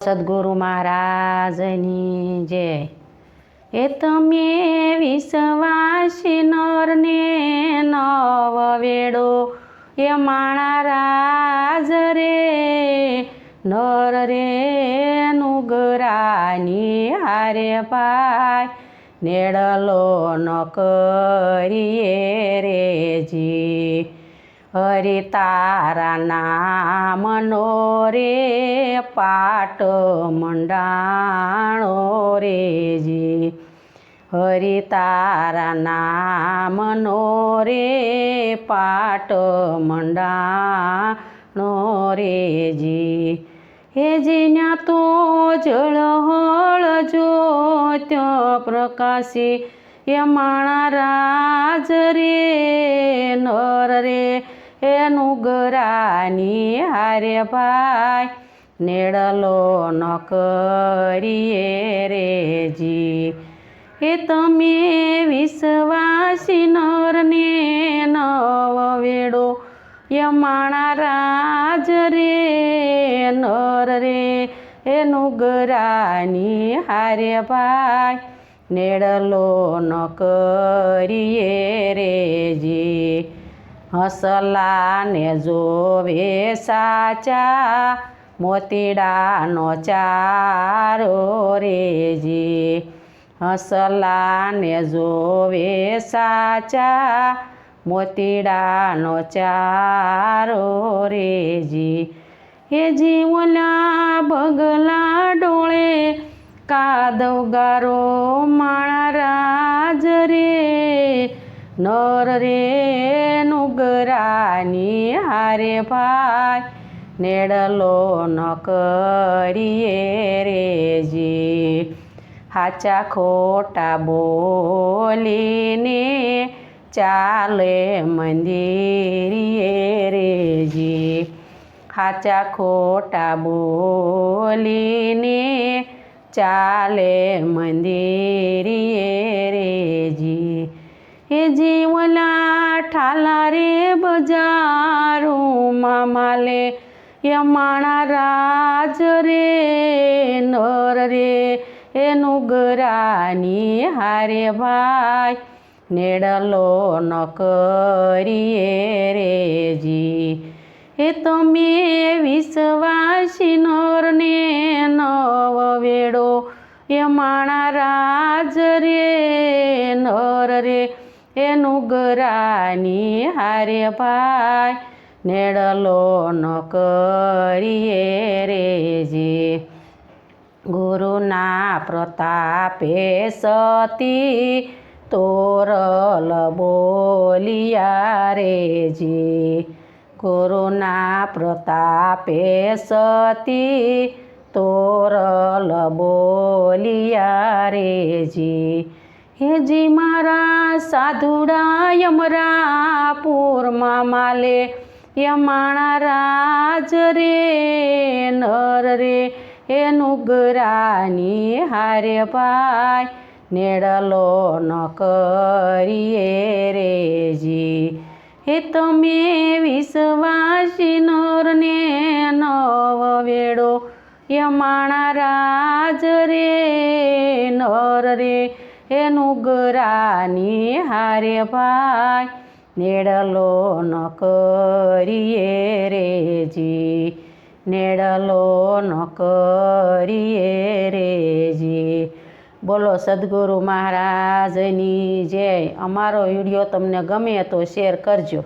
સદગુરુ મહારાજની જય। એ તમે વિશ્વાસી નરને નવ વેડો એ માણા રાજ રે નર રે નુગરાની હારે પાય નેડલો ન કરીએ રેજી। હરિ તારા નામનો રે પાટ મંડાણો રેજી। હરિ તારા નામનો રે પાટ મંડાણો રેજી। હે જીના તો જળહળ જ્યોત્ય પ્રકાશી એ માણા રાજ રે નર રે એ નુગરાની હારે ભાઈ નેડલો ન કરીએ રેજી। એ તમે વિશ્વાસી નરને નવ વેડો એ માણા રાજ રે નર રે એ નુગરાની હારે ભાઈ નેડલો ન કરીએ રેજી। હસલાને જોવે સાચા મોતીડાનો ચારો રેજી। હસલાને જોવે સાચા મોતીડાનો ચારો રેજી। એ જીવલા બગલા ડોળે કાદવ ગારો માણા રાજ રે નર રે નુગરાની હારે ભાઈ નેડલો ન કરીએ રેજી। હાચા ખોટા બોલીને ચાલે મંદિરીએ રેજી। હાચા ખોટા બોલીને ચાલે મંદિરીએ રેજી। એ જીવલા ઠાલા રે બજારોમાં માલે એ માણા રાજ રે નર રે એ નુગરાની હારે ભાઈ નેડલો ન કરીએ રેજી। એ તમે વિશ્વાસી નરને નવ વેડો એ માણા રાજ રે નર રે એ નુગરાની હારે ભાઈ નેડલો ન કરીએ રેજી। ગુરુના પ્રતાપે સતી તોરલ બોલિયા રેજી। ગુરુના પ્રતાપે સતી તોરલ બોલિયા રેજી। હેજી મારા સાધુડા યમરાપુરમાં માલે એ માણા રાજ રે નર રે એ નુગરાની હારે ભાઈ નેડલો ન કરીએ રેજી। એ તમે વિશ્વાસી નરને નવ વેડો એ માણા રાજ રે નર રે એ નુગરાની હારે ભાઈ નેડલો ન કરીએ રેજી। નેડલો ન કરીએ રેજી। બોલો સદગુરુ મહારાજની જય। અમારો વિડીયો તમને ગમે તો શેર કરજો।